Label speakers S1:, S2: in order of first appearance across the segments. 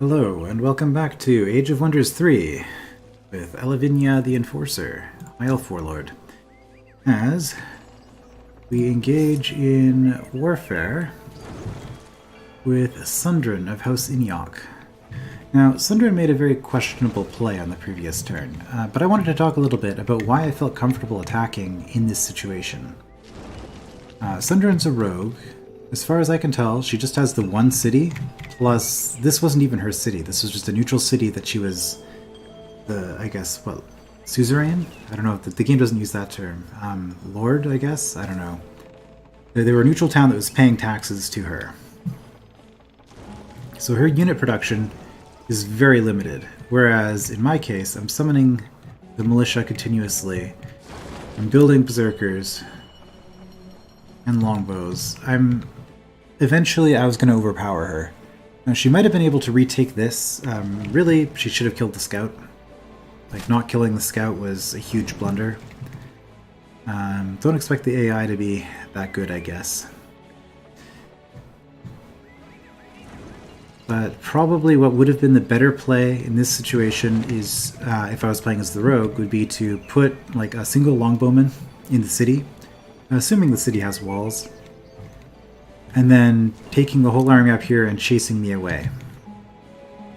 S1: Hello, and welcome back to Age of Wonders 3 with Elavinia the Enforcer, my elf warlord, as we engage in warfare with Sundren of House Inyok. Now, Sundren made a very questionable play on the previous turn, but I wanted to talk a little bit about why I felt comfortable attacking in this situation. Sundren's a rogue. As far as I can tell, she just has the one city, plus this wasn't even her city. This was just a neutral city that she was suzerain? I don't know, the game doesn't use that term. Lord, I guess? I don't know. They were a neutral town that was paying taxes to her. So her unit production is very limited, whereas in my case, I'm summoning the militia continuously. I'm building berserkers and longbows. Eventually, I was going to overpower her. Now, she might have been able to retake this. Really, she should have killed the scout. Like, not killing the scout was a huge blunder. Don't expect the AI to be that good, I guess. But probably what would have been the better play in this situation is, if I was playing as the rogue, would be to put like a single longbowman in the city, assuming the city has walls, and then taking the whole army up here and chasing me away.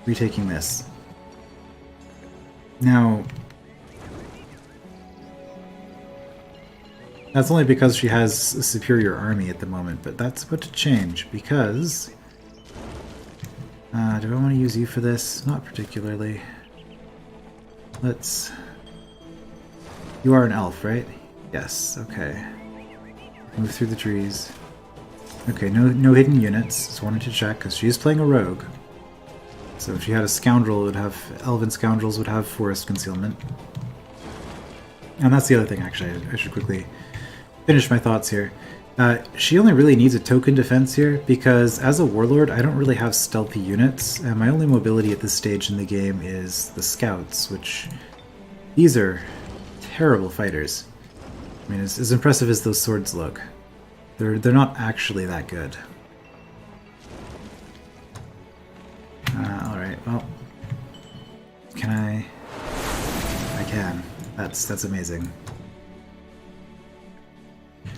S1: Retaking this. Now, that's only because she has a superior army at the moment, but that's about to change, because... do I want to use you for this? Not particularly. Let's... You are an elf, right? Yes, okay. Move through the trees. Okay, no hidden units. Just wanted to check, because she is playing a rogue. So if she had a scoundrel, it would have... Elven scoundrels would have forest concealment. And that's the other thing, actually. I should quickly finish my thoughts here. She only really needs a token defense here, because as a warlord, I don't really have stealthy units, and my only mobility at this stage in the game is the scouts, which... These are terrible fighters. I mean, as impressive as those swords look, they're not actually that good. Alright, well... Can I... I can. That's amazing.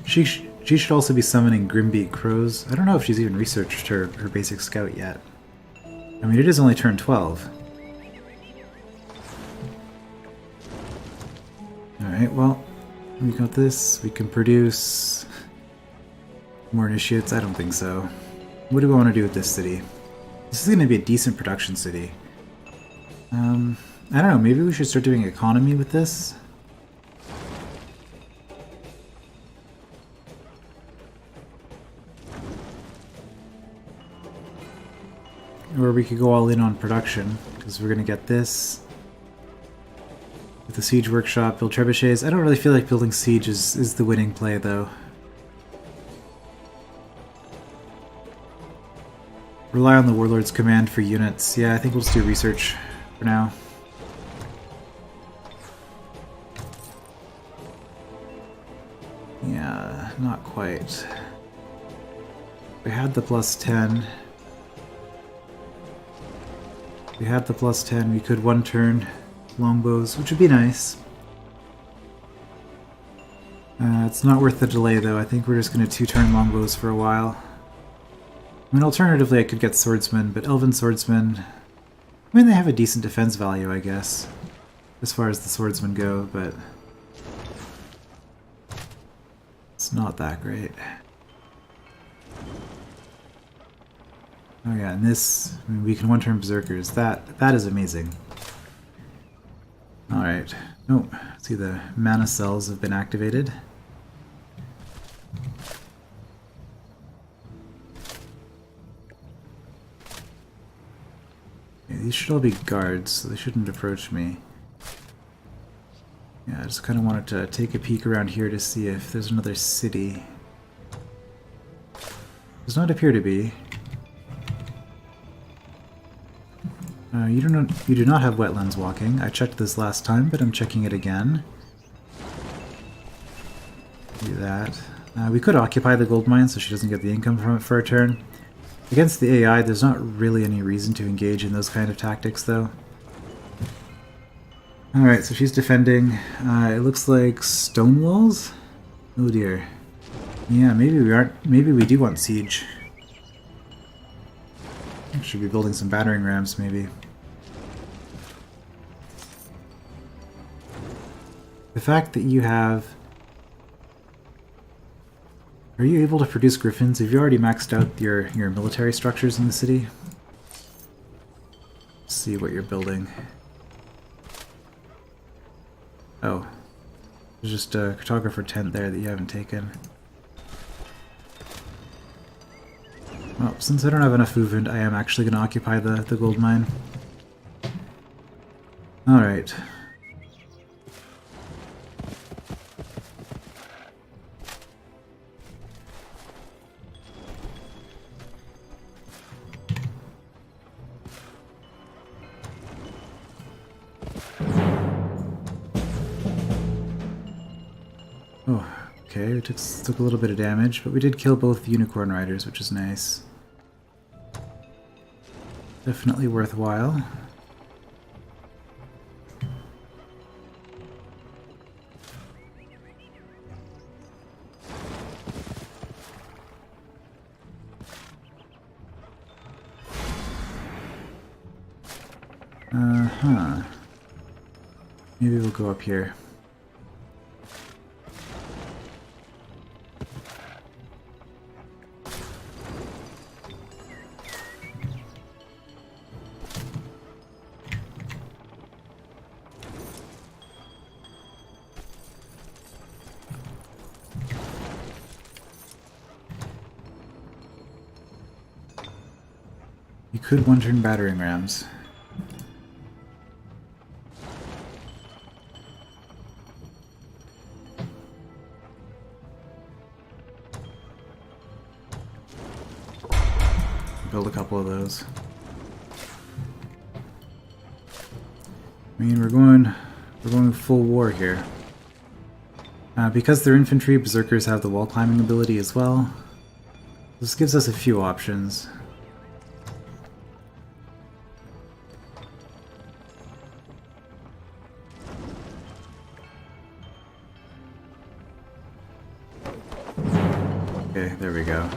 S1: She should also be summoning Grimbeak Crows. I don't know if she's even researched her basic scout yet. I mean, it is only turn 12. Alright, well, we got this. We can produce more initiates. I don't think so. What do we want to do with this city? This is going to be a decent production city. I don't know, maybe we should start doing economy with this? Or we could go all in on production, because we're going to get this. With the siege workshop, build trebuchets. I don't really feel like building siege is the winning play, though. Rely on the warlord's command for units. Yeah, I think we'll just do research for now. Yeah, not quite. We had the plus 10. We had the plus 10, we could one turn longbows, which would be nice. It's not worth the delay though, I think we're just going to two-turn longbows for a while. I mean, alternatively I could get swordsmen, but elven swordsmen... I mean, they have a decent defense value, I guess, as far as the swordsmen go, but... it's not that great. Oh yeah, and this, I mean, we can one-turn berserkers. That is amazing. Alright. Oh, see the mana cells have been activated. Okay, these should all be guards, so they shouldn't approach me. Yeah, I just kind of wanted to take a peek around here to see if there's another city. Does not appear to be. You do not have wetlands walking. I checked this last time, but I'm checking it again. Do that. We could occupy the gold mine so she doesn't get the income from it for a turn. Against the AI, there's not really any reason to engage in those kind of tactics, though. Alright, so she's defending. It looks like stone walls? Oh dear. Yeah, maybe we aren't. Maybe we do want siege. Should be building some battering rams, maybe. The fact that you have... Are you able to produce griffins? Have you already maxed out your military structures in the city? Let's see what you're building. Oh. There's just a cartographer tent there that you haven't taken. Well, since I don't have enough movement, I am actually going to occupy the gold mine. Alright. Oh, okay, we took a little bit of damage, but we did kill both the unicorn riders, which is nice. Definitely worthwhile. Uh-huh. Maybe we'll go up here. You could one-turn battering rams. Build a couple of those. I mean, we're going full war here. Because they're infantry, berserkers have the wall climbing ability as well. This gives us a few options. Okay, there we go.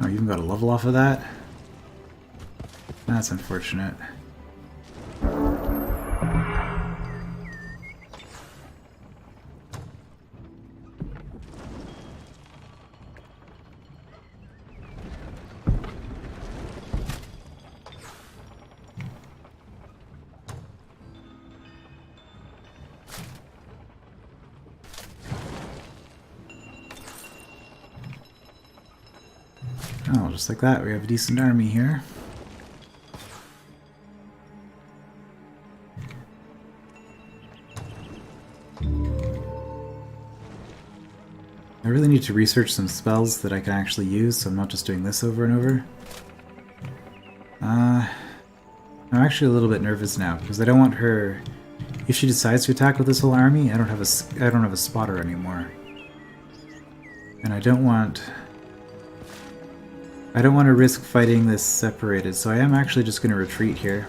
S1: Oh, you even got a level off of that? That's unfortunate. Oh, just like that, we have a decent army here. I really need to research some spells that I can actually use, so I'm not just doing this over and over. I'm actually a little bit nervous now, because I don't want her... If she decides to attack with this whole army, I don't have a spotter anymore. And I don't want to risk fighting this separated, so I am actually just going to retreat here.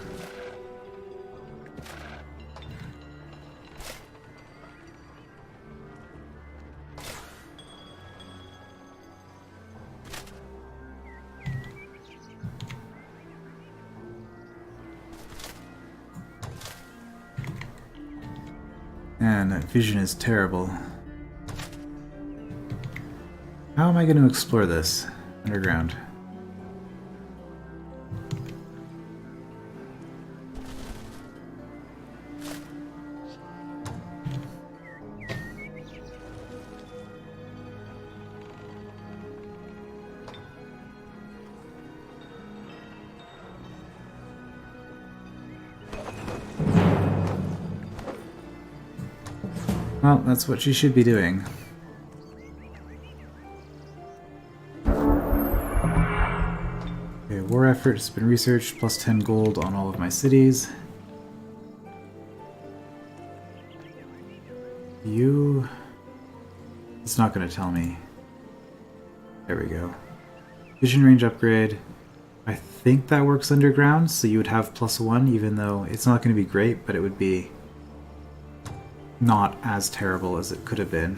S1: Man, that vision is terrible. How am I going to explore this underground? Well, that's what she should be doing. Okay, war effort has been researched, plus 10 gold on all of my cities. You... It's not going to tell me. There we go. Vision range upgrade. I think that works underground, so you would have +1, even though it's not going to be great, but it would be not as terrible as it could have been.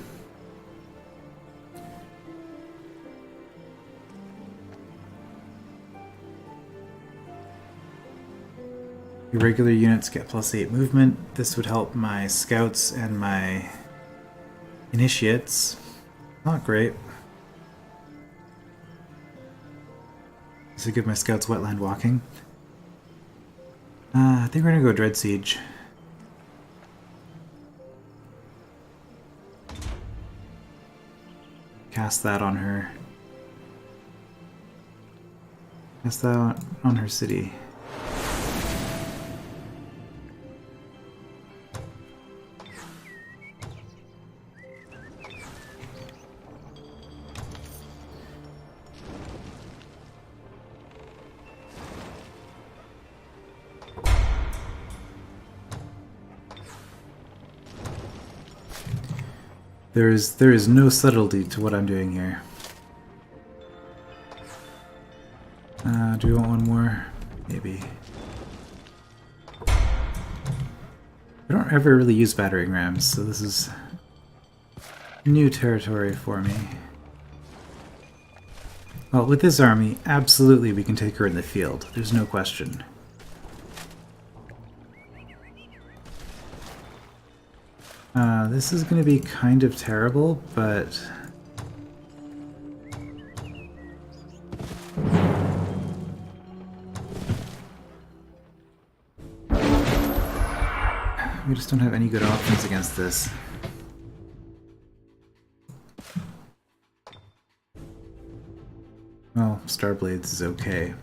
S1: Irregular units get +8 movement. This would help my scouts and my initiates. Not great. Does it give my scouts wetland walking? I think we're gonna go Dread Siege. Cast that on her. Cast that on her city. There is no subtlety to what I'm doing here. Do we want one more? Maybe. I don't ever really use battering rams, so this is new territory for me. Well, with this army, absolutely we can take her in the field. There's no question. This is going to be kind of terrible, but... we just don't have any good options against this. Well, Starblades is okay.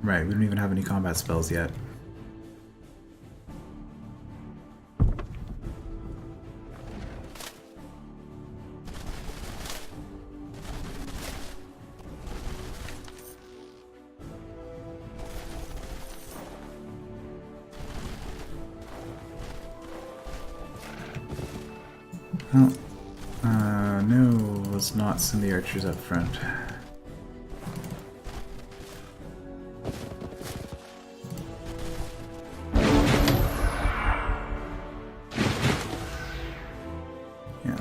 S1: Right, we don't even have any combat spells yet. Well, no, let's not send the archers up front.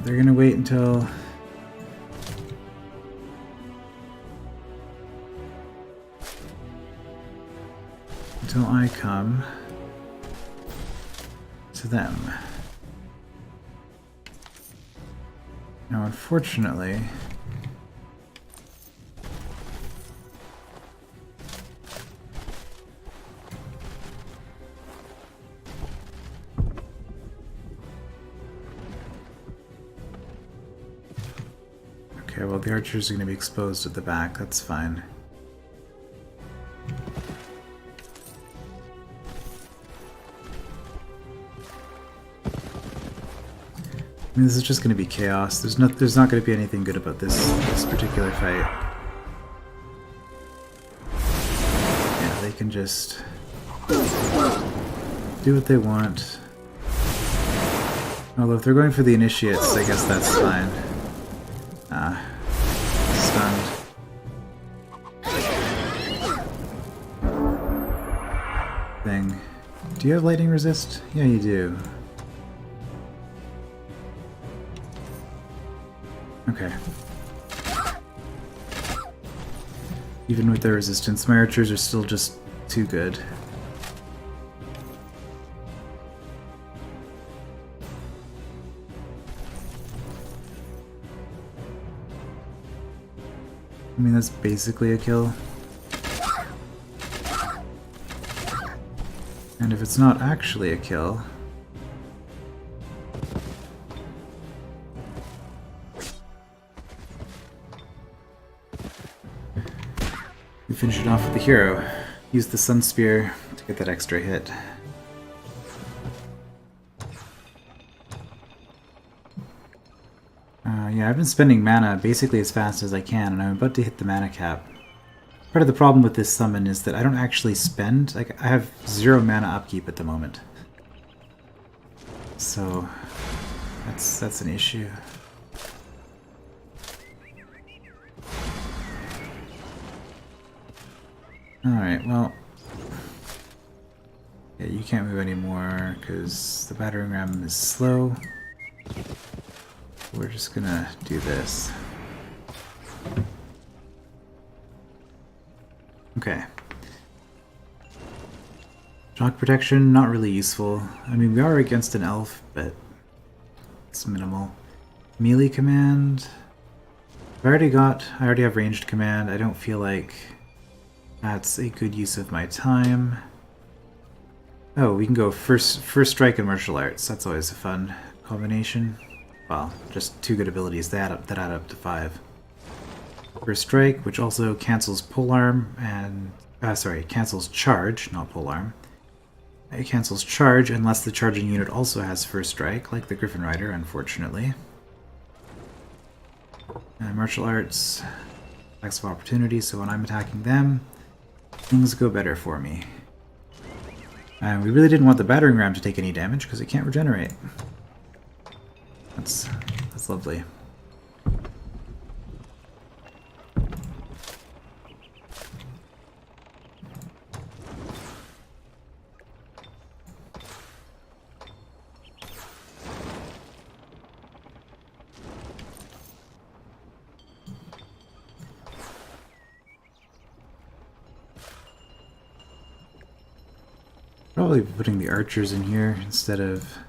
S1: They're gonna wait until I come to them. Now, unfortunately, okay, well, the archers are going to be exposed at the back. That's fine. I mean, this is just going to be chaos. There's not going to be anything good about this particular fight. Yeah, they can just do what they want. Although if they're going for the initiates, I guess that's fine. Stunned. Thing. Do you have lightning resist? Yeah, you do. Okay. Even with their resistance, my archers are still just too good. I mean, that's basically a kill. And if it's not actually a kill... we finish it off with the hero. Use the Sun Spear to get that extra hit. Yeah, I've been spending mana basically as fast as I can, and I'm about to hit the mana cap. Part of the problem with this summon is that I don't actually spend, like, I have 0 mana upkeep at the moment. So that's an issue. Alright, well... yeah, you can't move anymore because the battering ram is slow. We're just gonna do this. Okay. Shock protection, not really useful. I mean, we are against an elf, but it's minimal. Melee command. I already have ranged command. I don't feel like that's a good use of my time. Oh, we can go first strike and martial arts. That's always a fun combination. Well, just two good abilities that add up to 5. First strike, which also cancels polearm and cancels charge, not polearm. It cancels charge unless the charging unit also has first strike, like the Griffin Rider, unfortunately. Martial arts, attacks of opportunity, so when I'm attacking them, things go better for me. And we really didn't want the battering ram to take any damage because it can't regenerate. That's lovely. Probably putting the archers in here instead of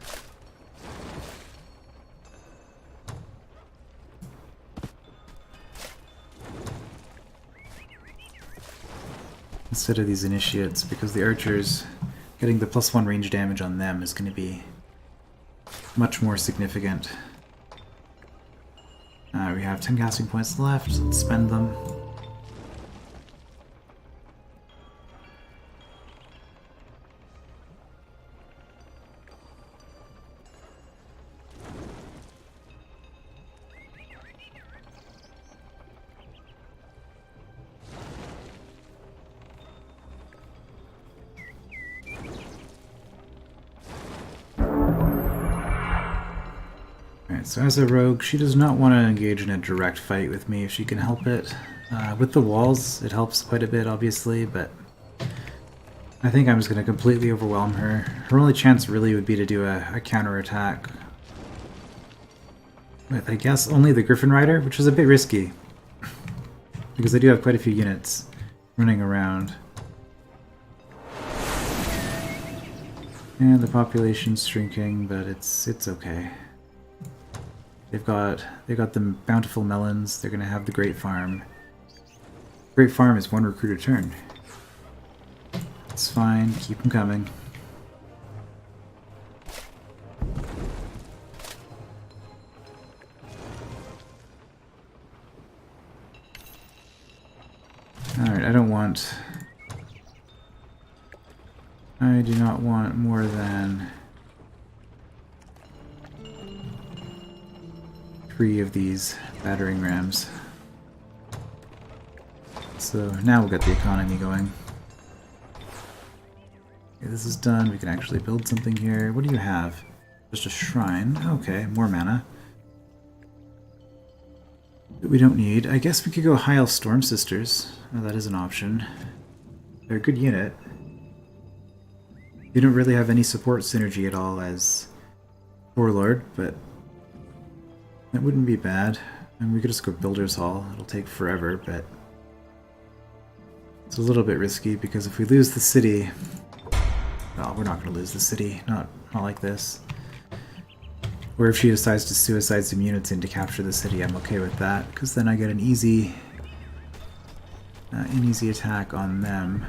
S1: these initiates, because the archers getting the +1 range damage on them is going to be much more significant. We have 10 casting points left, let's spend them. So as a rogue, she does not want to engage in a direct fight with me if she can help it. With the walls, it helps quite a bit, obviously, but I think I'm just going to completely overwhelm her. Her only chance really would be to do a counterattack with, I guess, only the Griffin Rider, which is a bit risky, because I do have quite a few units running around. And the population's shrinking, but it's okay. They've got the bountiful melons. They're gonna have the Great Farm. Great Farm is 1 recruit a turn. It's fine. Keep them coming. All right. I do not want more than 3 of these battering rams. So now we'll get the economy going. Okay, this is done. We can actually build something here. What do you have? Just a shrine. Okay, more mana. That we don't need. I guess we could go High Elf Storm Sisters. Oh, that is an option. They're a good unit. They don't really have any support synergy at all as Warlord, but that wouldn't be bad. And we could just go Builder's Hall. It'll take forever, but it's a little bit risky because if we lose the city... well, we're not going to lose the city. Not like this. Or if she decides to suicide some units in to capture the city, I'm okay with that, because then I get an easy attack on them.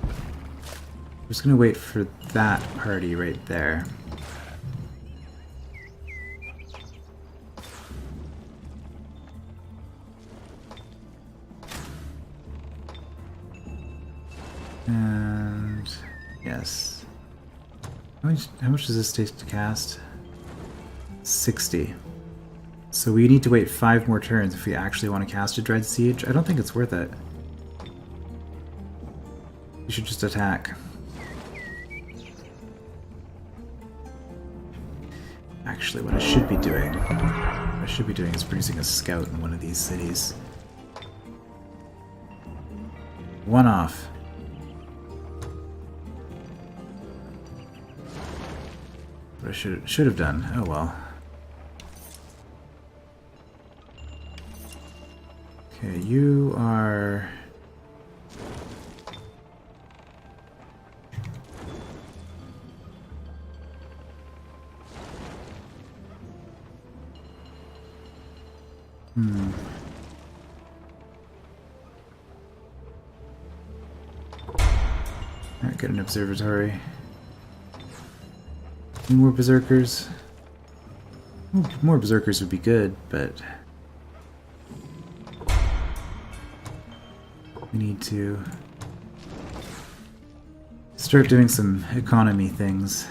S1: I'm just going to wait for that party right there. And yes. How much does this take to cast? 60. So we need to wait 5 more turns if we actually want to cast a Dread Siege. I don't think it's worth it. We should just attack. actually, what I should be doing. What I should be doing is producing a scout in one of these cities. One off. What I should have done. Oh well. Okay, you are... Alright, get an observatory. Any more berserkers? More berserkers would be good, but... we need to start doing some economy things.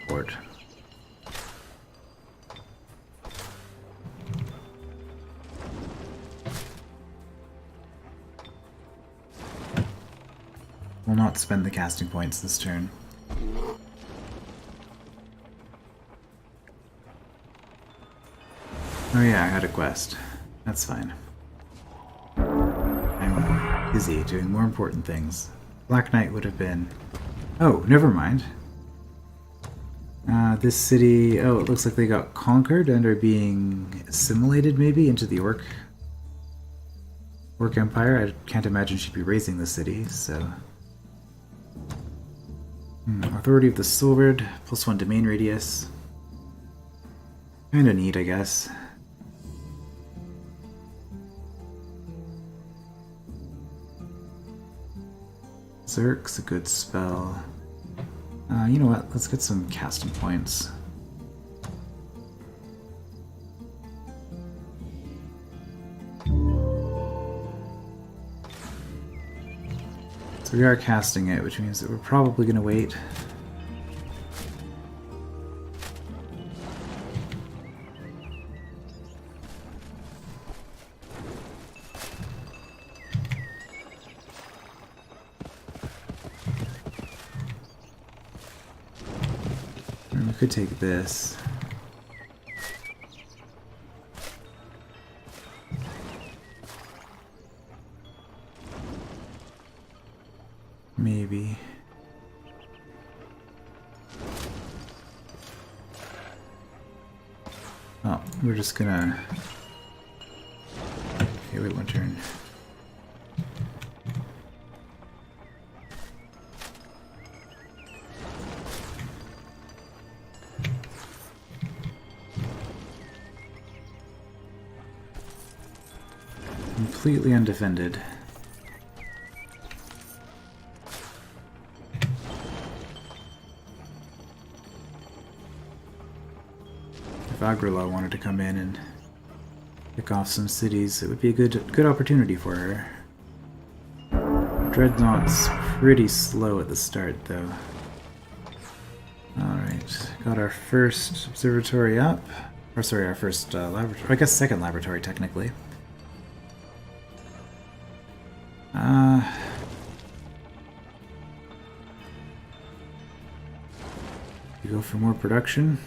S1: Board. Will not spend the casting points this turn. Oh yeah, I had a quest. That's fine. I'm busy doing more important things. Black Knight would have been... Oh, never mind. This city... Oh, it looks like they got conquered and are being assimilated, maybe, into the Orc Empire. I can't imagine she'd be raising the city, so... Authority of the Sword, +1 domain radius. Kinda neat, I guess. Zerk's a good spell. You know what? Let's get some casting points. So we are casting it, which means that we're probably going to wait. We could take this. Maybe. Oh, we're just gonna... Okay, wait one turn. Completely undefended. If Agrila wanted to come in and pick off some cities, it would be a good opportunity for her. Dreadnought's pretty slow at the start, though. Alright, got our first observatory up. Or sorry, our first laboratory. I guess second laboratory, technically. You go for more production.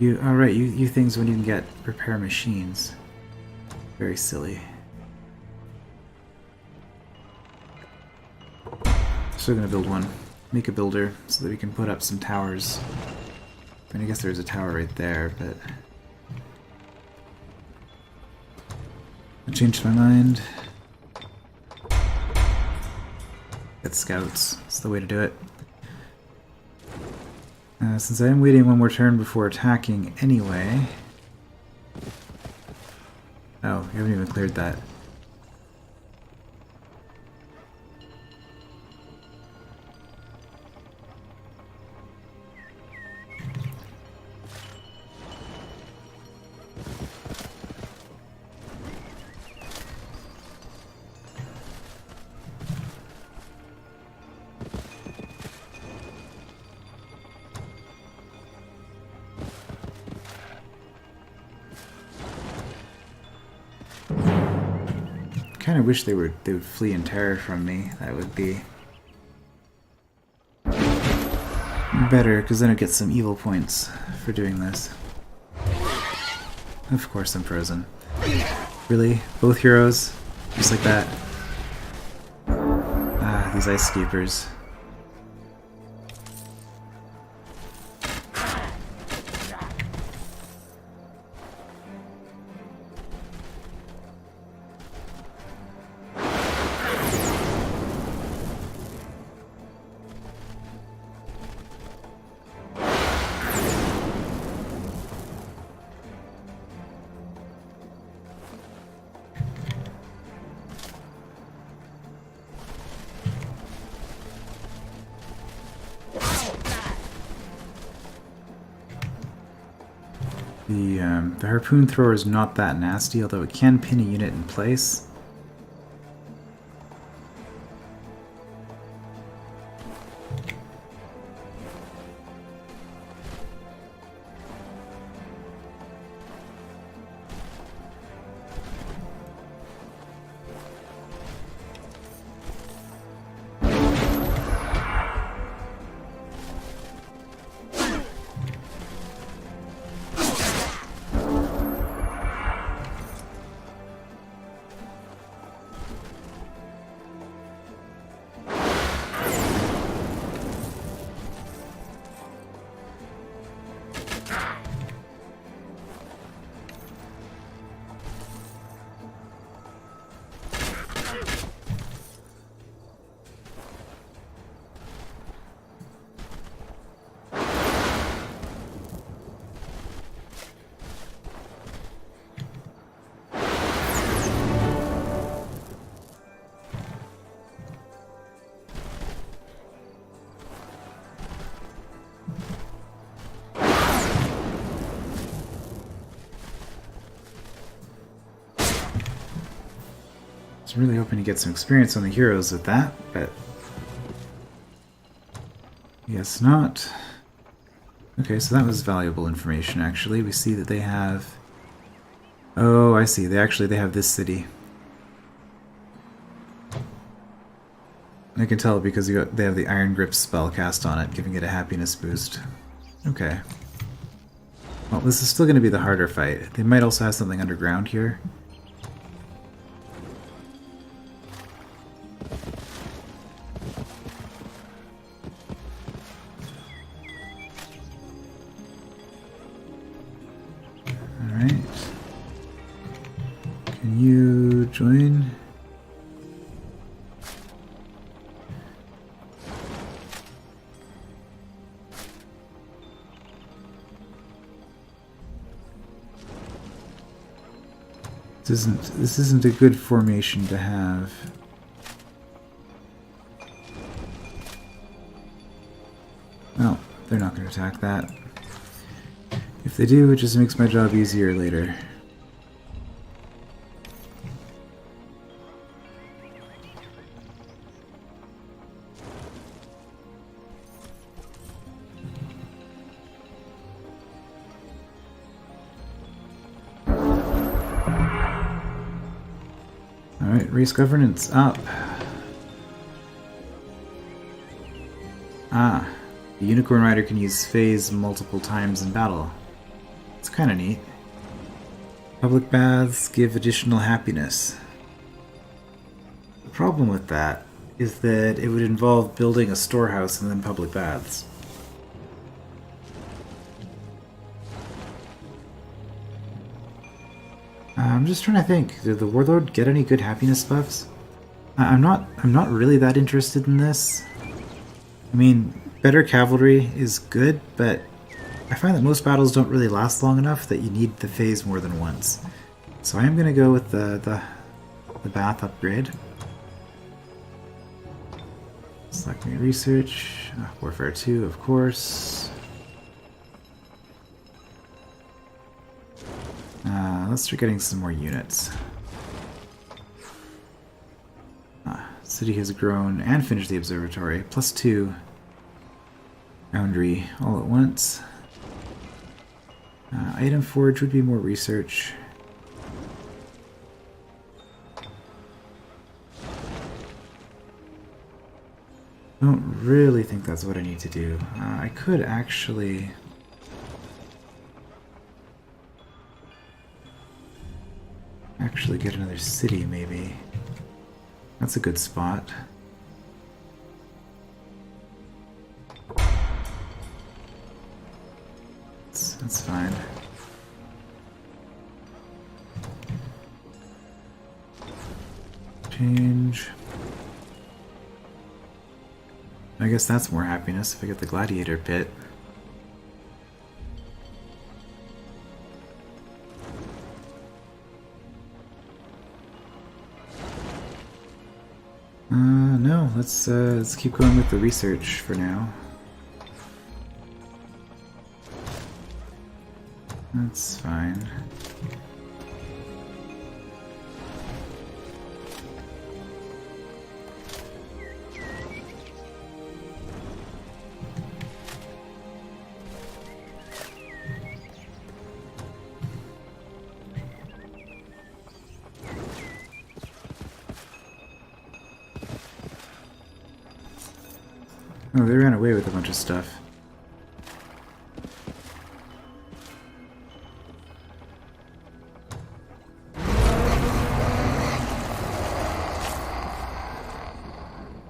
S1: Alright, you things wouldn't even get repair machines. Very silly. Still gonna build one. Make a builder so that we can put up some towers. I mean, I guess there's a tower right there, but... Changed my mind. Get scouts. That's the way to do it. Since I am waiting one more turn before attacking anyway... Oh, you haven't even cleared that. Kind of wish they would flee in terror from me. That would be better, because then I'd get some evil points for doing this. Of course I'm frozen. Really? Both heroes? Just like that? Ah, these ice escapers. The harpoon thrower is not that nasty, although it can pin a unit in place. I was really hoping to get some experience on the heroes with that, but guess not. Okay, so that was valuable information, actually. We see that they have... Oh, I see. They have this city. I can tell because they have the Iron Grip spell cast on it, giving it a happiness boost. Okay. Well, this is still going to be the harder fight. They might also have something underground here. Alright. Can you join? This isn't a good formation to have. Well, they're not going to attack that. If they do, it just makes my job easier later. Alright, race governance up. Ah, the Unicorn Rider can use phase multiple times in battle. It's kind of neat. Public baths give additional happiness. The problem with that is that it would involve building a storehouse and then public baths. I'm just trying to think. Did the Warlord get any good happiness buffs? I'm not really that interested in this. I mean, better cavalry is good, but I find that most battles don't really last long enough that you need the phase more than once. So I am going to go with the Bath upgrade. Select me research. Warfare 2, of course. Let's start getting some more units. City has grown and finished the observatory. +2 boundary all at once. Item forge would be more research. I don't really think that's what I need to do. I could actually... get another city, maybe. That's a good spot. That's fine. Change. I guess that's more happiness if I get the gladiator pit. No, let's keep going with the research for now. That's fine. Oh, they ran away with a bunch of stuff.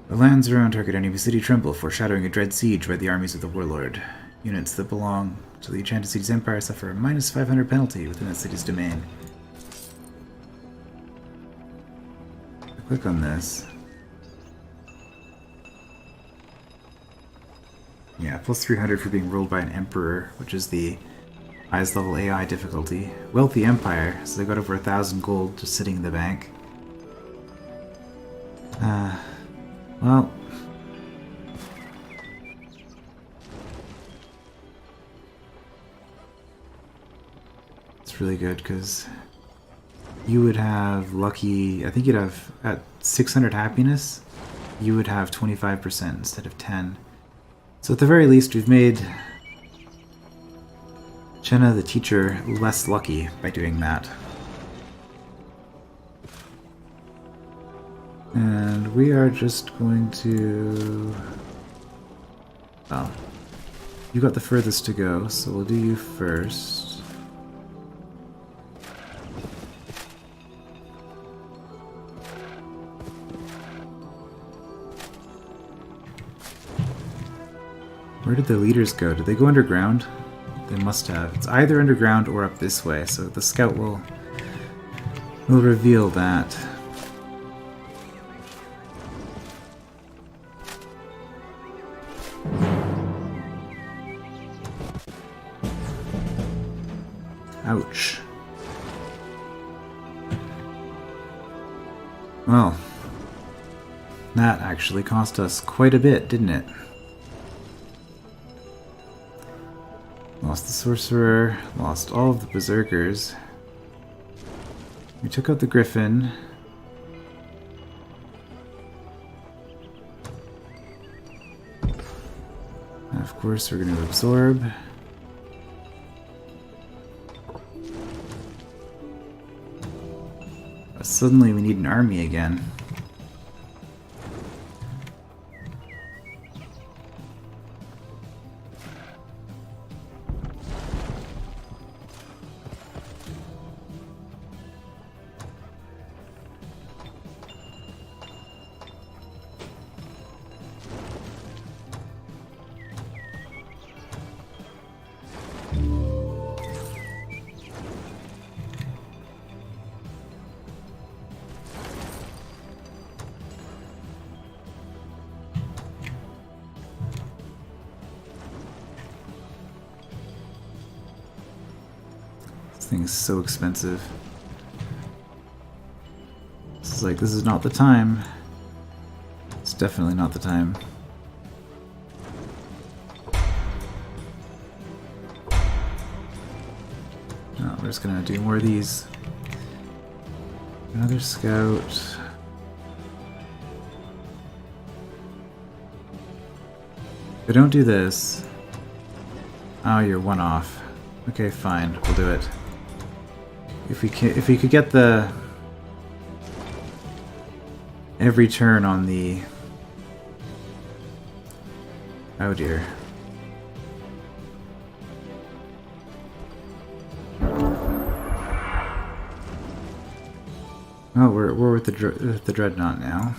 S1: The lands around target enemy city tremble, foreshadowing a dread siege by the armies of the Warlord. Units that belong to the Enchanted City's Empire suffer a -500 penalty within the city's domain. Click on this. Yeah, +300 for being ruled by an emperor, which is the highest level AI difficulty. Wealthy empire, so they got over 1,000 gold just sitting in the bank. Well... it's really good, because you would have lucky... I think you'd have, at 600 happiness, you would have 25% instead of 10. So at the very least, we've made Chenna the teacher less lucky by doing that. And we are just going to... well, you got the furthest to go, so we'll do you first. Where did the leaders go? Did they go underground? They must have. It's either underground or up this way, so the scout will reveal that. Ouch. Well, that actually cost us quite a bit, didn't it? Lost the sorcerer, lost all of the berserkers. We took out the griffin. And of course, we're going to absorb. But suddenly we need an army again. This thing is so expensive. This is not the time. It's definitely not the time. No, we're just gonna do more of these. Another scout. If I don't do this... Oh, you're one off. Okay, fine. We'll do it. If we could get the... every turn on the... Oh dear. Oh, we're with the dreadnought now.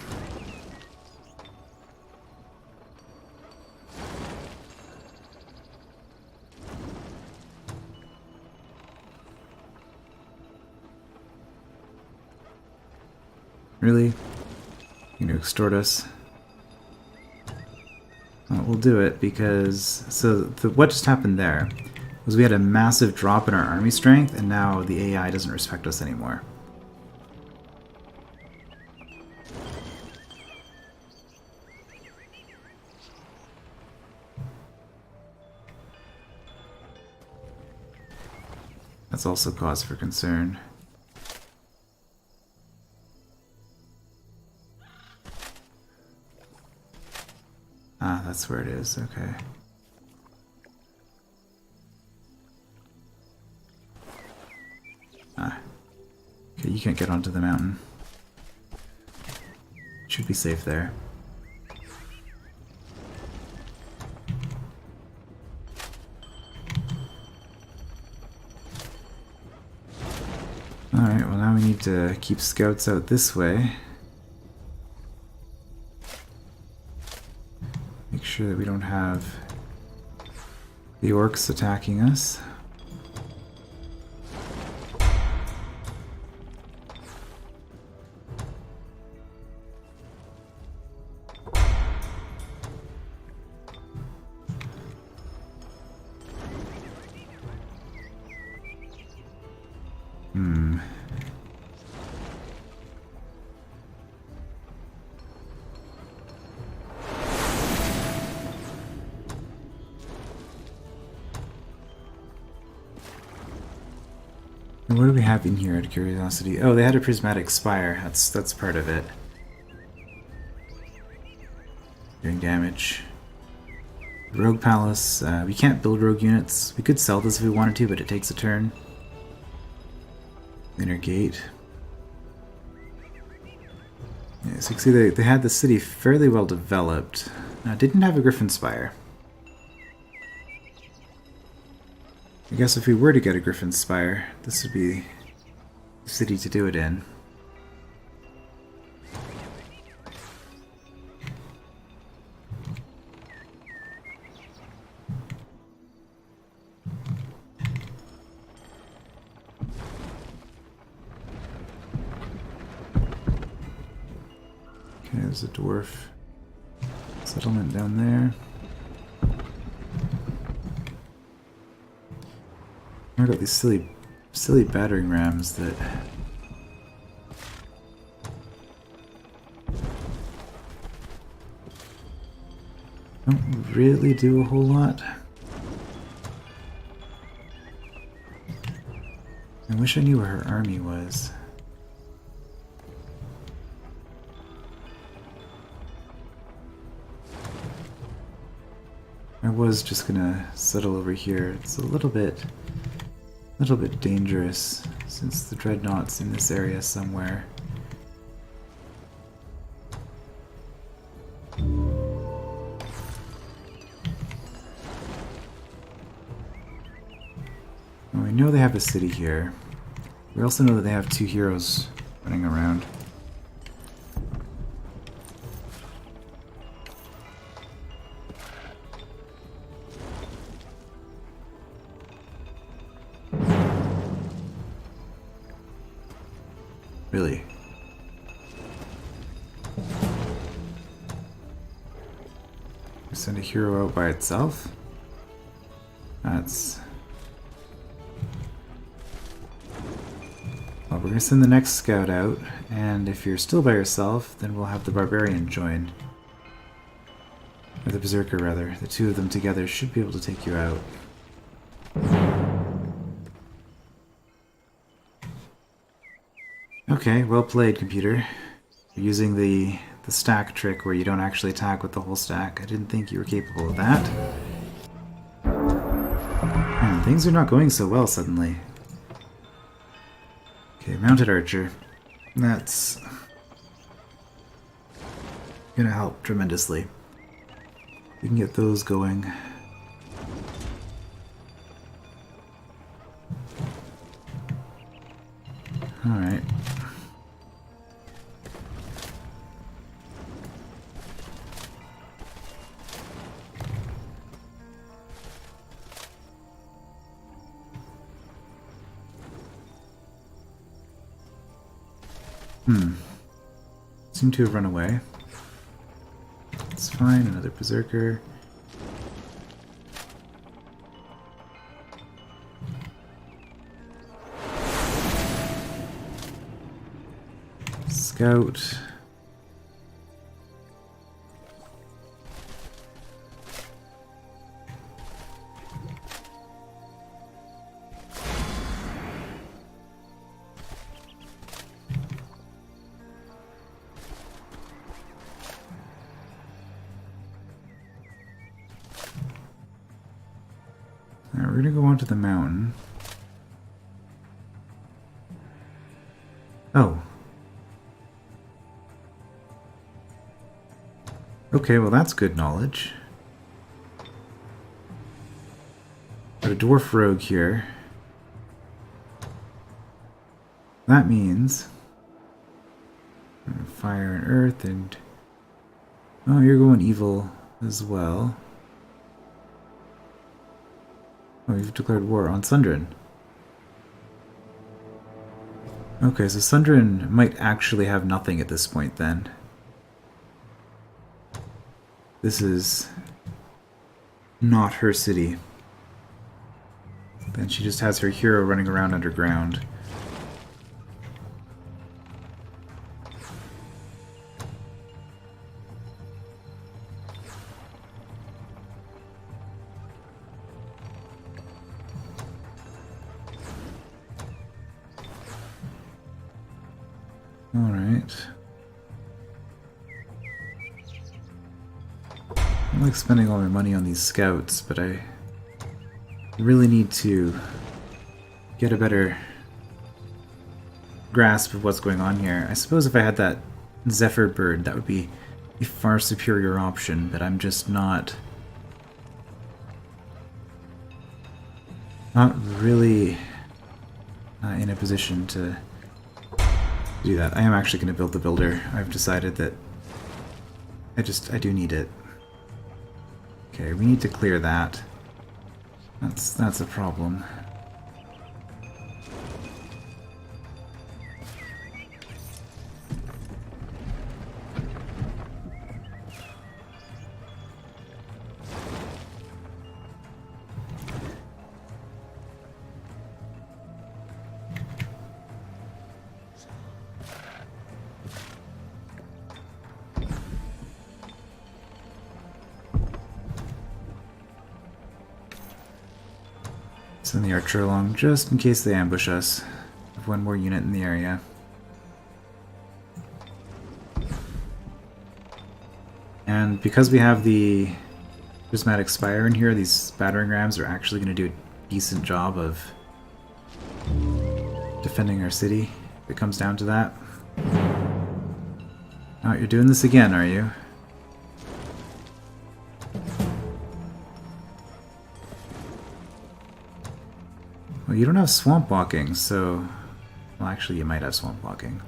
S1: Really? You gonna extort us? Well, we'll do it because... So, what just happened there was we had a massive drop in our army strength, and now the AI doesn't respect us anymore. That's also cause for concern. Ah, that's where it is, okay. Ah. Okay, you can't get onto the mountain. Should be safe there. Alright, well now we need to keep scouts out this way. Make sure that we don't have the orcs attacking us. What do we have in here, out of curiosity? Oh, they had a prismatic spire. That's part of it. Doing damage. Rogue Palace. We can't build rogue units. We could sell this if we wanted to, but it takes a turn. Inner gate. Yeah, so you can see they had the city fairly well developed. Didn't have a Griffin Spire. I guess if we were to get a Griffin Spire, this would be the city to do it in. Okay, there's a dwarf settlement down there. I've got these silly battering rams that don't really do a whole lot. I wish I knew where her army was. I was just gonna settle over here. It's a little bit dangerous since the dreadnought's in this area somewhere. Well, we know they have a city here. We also know that they have 2 heroes running around. Really? Send a hero out by itself? That's we're gonna send the next scout out, and if you're still by yourself, then we'll have the barbarian join. Or the berserker, rather. The two of them together should be able to take you out. Okay, well played, computer. You're using the stack trick where you don't actually attack with the whole stack. I didn't think you were capable of that. Man, things are not going so well suddenly. Okay, mounted archer. That's gonna help tremendously. We can get those going. Alright. Seem to have run away. It's fine, another berserker. Scout. Alright, we're gonna go onto the mountain. Oh. Okay, well that's good knowledge. Got a dwarf rogue here. That means fire and earth and... Oh, you're going evil as well. Oh, you've declared war on Sundrin. Okay, so Sundrin might actually have nothing at this point then. This is not her city. Then she just has her hero running around underground. Alright. I like spending all my money on these scouts, but I really need to get a better grasp of what's going on here. I suppose if I had that Zephyr bird, that would be a far superior option, but I'm just not really in a position to do that. I am actually going to build the builder. I've decided that I do need it. Okay, we need to clear that. That's a problem. Send the archer along just in case they ambush us. We have one more unit in the area. And because we have the prismatic spire in here, these battering rams are actually going to do a decent job of defending our city, if it comes down to that. Oh, you're doing this again, are you? Well, you don't have swamp walking, so... Well, actually, you might have swamp walking.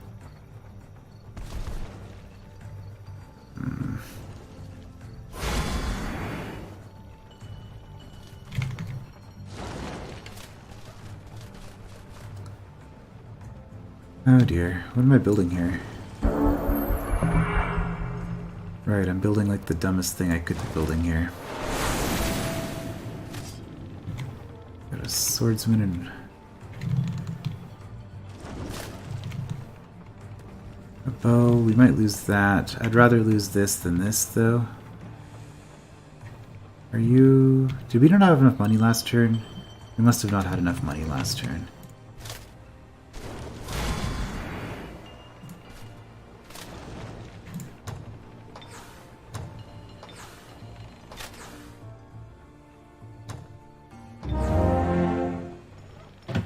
S1: Oh dear, what am I building here? Right, I'm building like the dumbest thing I could be building here. Got a swordsman and bow. We might lose that. I'd rather lose this than this, though. Are you... Did we not have enough money last turn? We must have not had enough money last turn.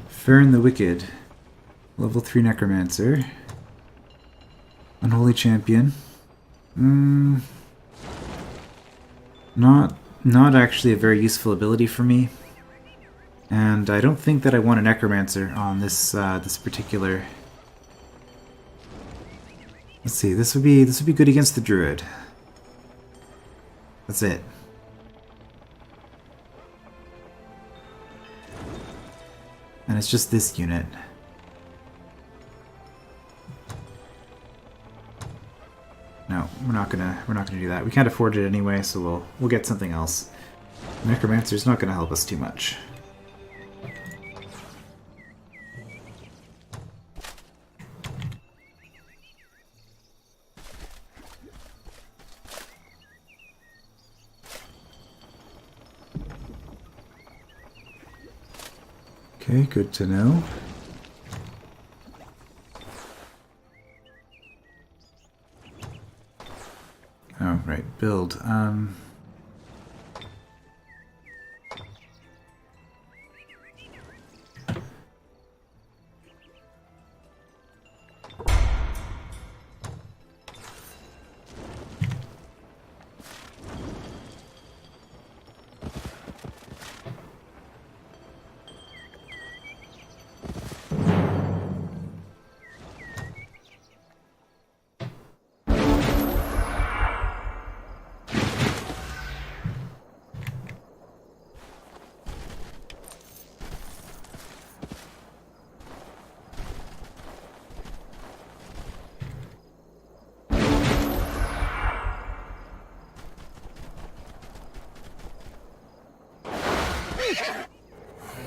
S1: Fern the Wicked. Level 3 Necromancer. Unholy Champion. Not actually a very useful ability for me. And I don't think that I want a Necromancer on this this particular... Let's see, this would be good against the Druid. That's it. And it's just this unit. No, we're not gonna do that. We can't afford it anyway, so we'll get something else. Necromancer's not gonna help us too much. Okay, good to know. Oh, right, build.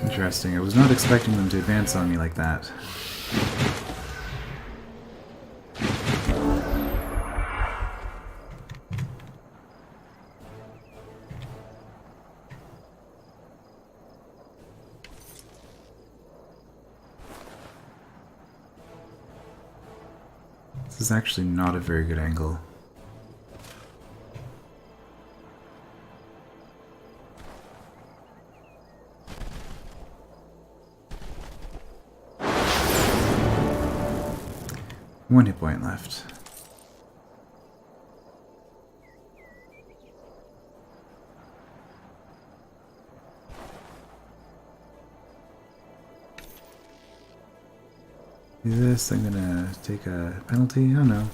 S1: Interesting. I was not expecting them to advance on me like that. This is actually not a very good angle. One hit point left. Do this, I'm gonna take a penalty. Oh no.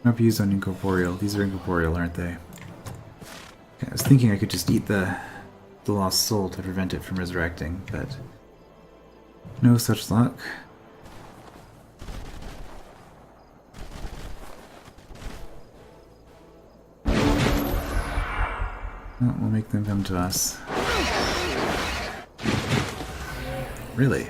S1: Not used on incorporeal. These are incorporeal, aren't they? Okay, I was thinking I could just eat the lost soul to prevent it from resurrecting, but no such luck. Well, we'll make them come to us. Really?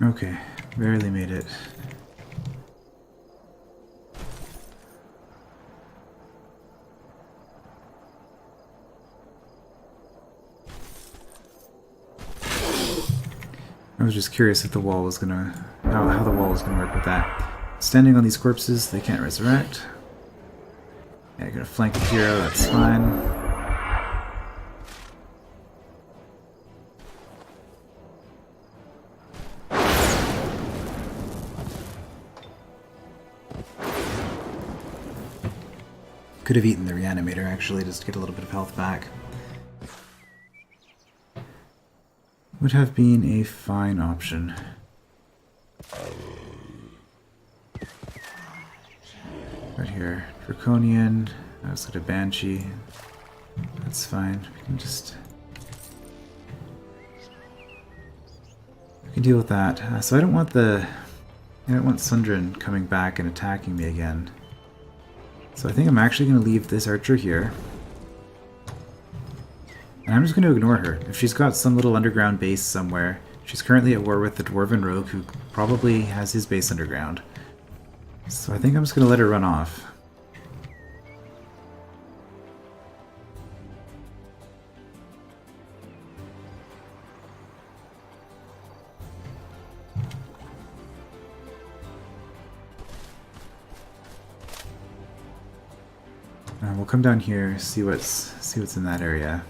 S1: Okay, barely made it. I was just curious if the wall was gonna... how the wall was gonna work with that. Standing on these corpses, they can't resurrect. Yeah, you're gonna flank the hero, that's fine. Could have eaten the reanimator actually, just to get a little bit of health back. Would have been a fine option. Right here, Draconian. I was got a Banshee. That's fine. We can just... we can deal with that. So I don't want the... I don't want Sundrin coming back and attacking me again. So I think I'm actually going to leave this archer here. And I'm just going to ignore her. If she's got some little underground base somewhere, she's currently at war with the Dwarven Rogue who probably has his base underground. So I think I'm just going to let her run off. We'll come down here, see what's in that area.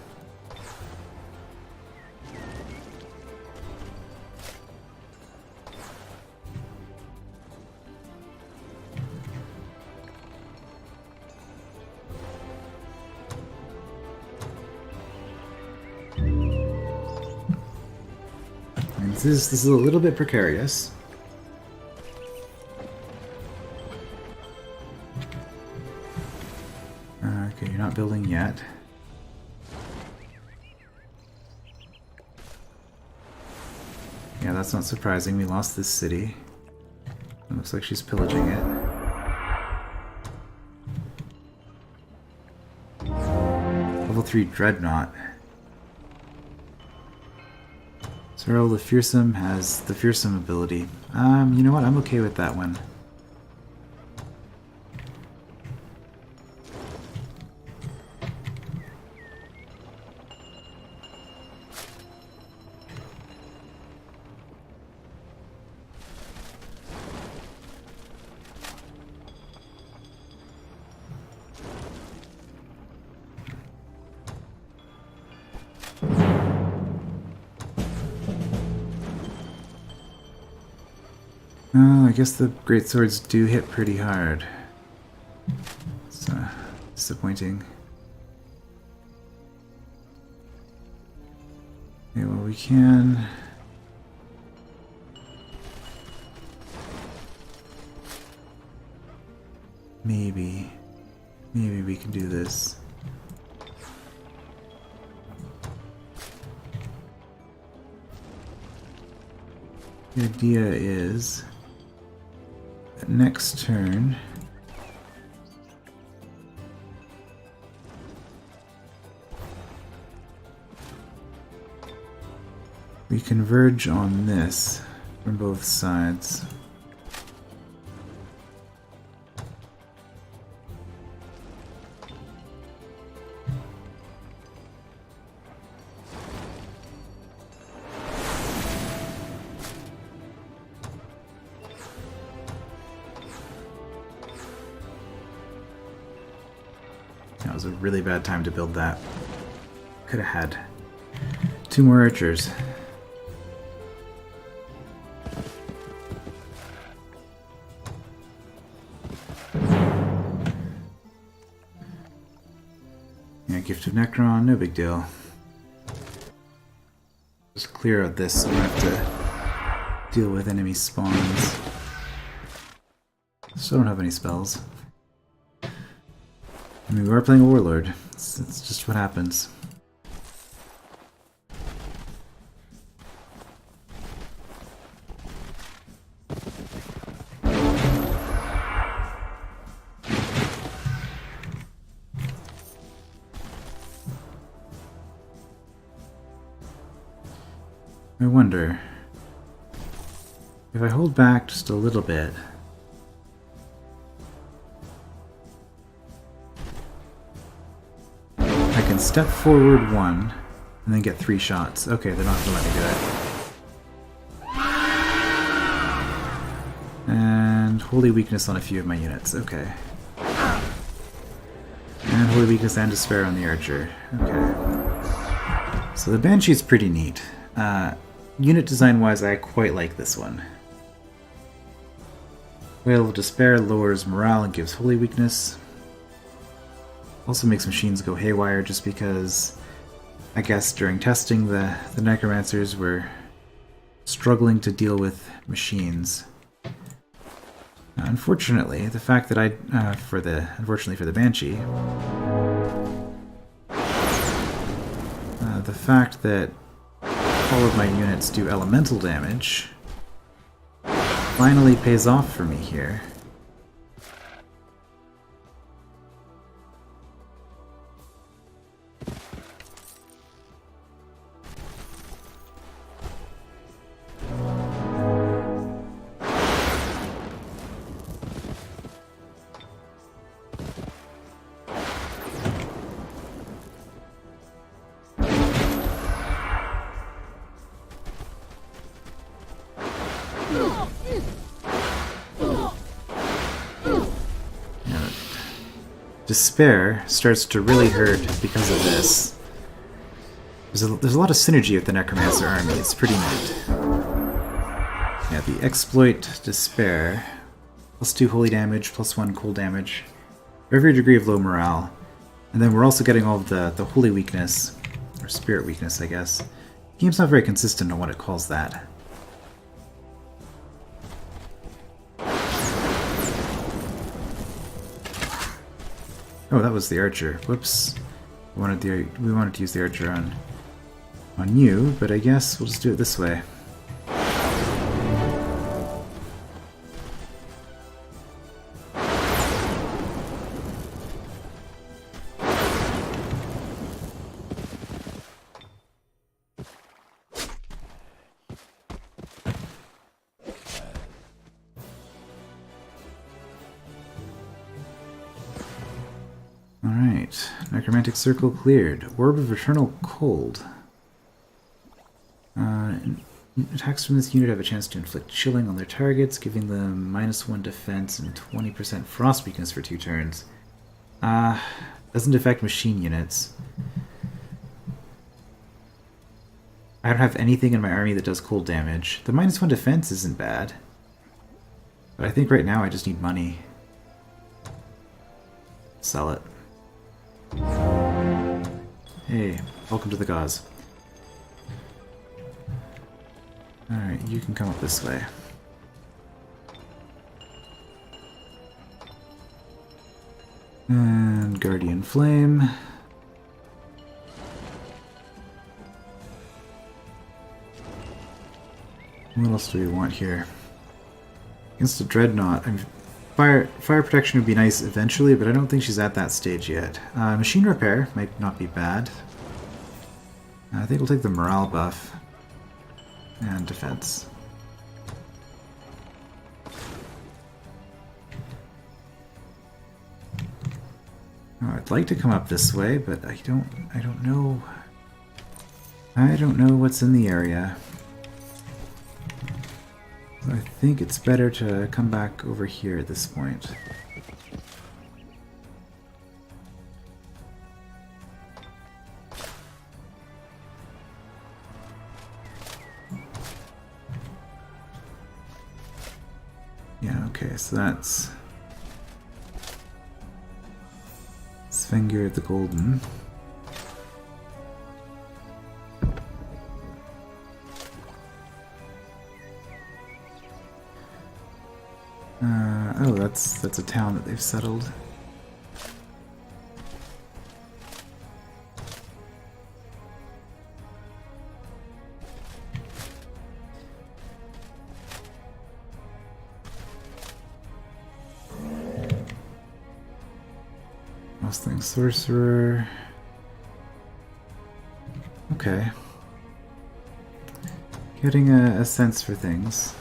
S1: And this is a little bit precarious. Okay, you're not building yet. Yeah, that's not surprising. We lost this city. It looks like she's pillaging it. Level 3 Dreadnought. Zerl the Fearsome has the Fearsome ability. You know what? I'm okay with that one. I guess the greatswords do hit pretty hard. It's disappointing. Okay, well we can... Maybe we can do this. The idea is... next turn, we converge on this from both sides. That was a really bad time to build that. Could have had 2 more archers. Yeah, Gift of Necron, no big deal. Just clear out this so we don't have to deal with enemy spawns. Still don't have any spells. I mean, we are playing a Warlord. It's just what happens. I wonder if I hold back just a little bit. I can step forward 1 and then get 3 shots. Okay, they're not gonna let me do it. And Holy Weakness on a few of my units. Okay. And Holy Weakness and Despair on the Archer. Okay. So the Banshee's pretty neat. Unit design-wise, I quite like this one. Whale of Despair lowers morale and gives Holy Weakness. Also makes machines go haywire just because, I guess, during testing the Necromancers were struggling to deal with machines. Unfortunately, the fact that unfortunately for the Banshee, the fact that all of my units do elemental damage finally pays off for me here. Despair starts to really hurt because of this. There's a lot of synergy with the Necromancer army. It's pretty neat. Yeah, the Exploit Despair. +2 holy damage, +1 cold damage. For every degree of low morale. And then we're also getting all of the holy weakness. Or spirit weakness, I guess. The game's not very consistent on what it calls that. Oh, that was the Archer. Whoops. We wanted to use the Archer on you, but I guess we'll just do it this way. Alright, Necromantic Circle cleared. Orb of Eternal Cold. Attacks from this unit have a chance to inflict chilling on their targets, giving them -1 defense and 20% frost weakness for 2 turns. Doesn't affect machine units. I don't have anything in my army that does cold damage. The -1 defense isn't bad. But I think right now I just need money. Sell it. Hey, welcome to the Gauze. Alright, you can come up this way. And Guardian Flame. What else do we want here? Against a Dreadnought. Fire protection would be nice eventually, but I don't think she's at that stage yet. Machine repair might not be bad. I think we'll take the morale buff. And defense. Oh, I'd like to come up this way, but I don't know. I don't know what's in the area. I think it's better to come back over here at this point. Yeah, okay, so that's Svengur the Golden. Oh, that's a town that they've settled. Mustang Sorcerer. Okay. Getting a sense for things.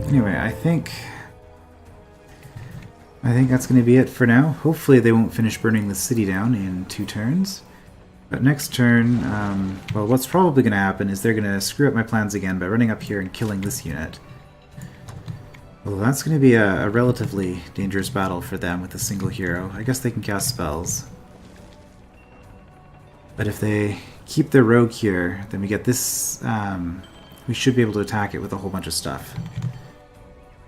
S1: Anyway, I think that's going to be it for now. Hopefully they won't finish burning the city down in 2 turns. But next turn, well, what's probably going to happen is they're going to screw up my plans again by running up here and killing this unit. Well, that's going to be a relatively dangerous battle for them with a single hero. I guess they can cast spells. But if they keep their rogue here, then we get this... we should be able to attack it with a whole bunch of stuff,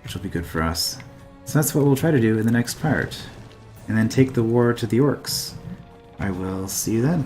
S1: which will be good for us. So that's what we'll try to do in the next part. And then take the war to the orcs. I will see you then.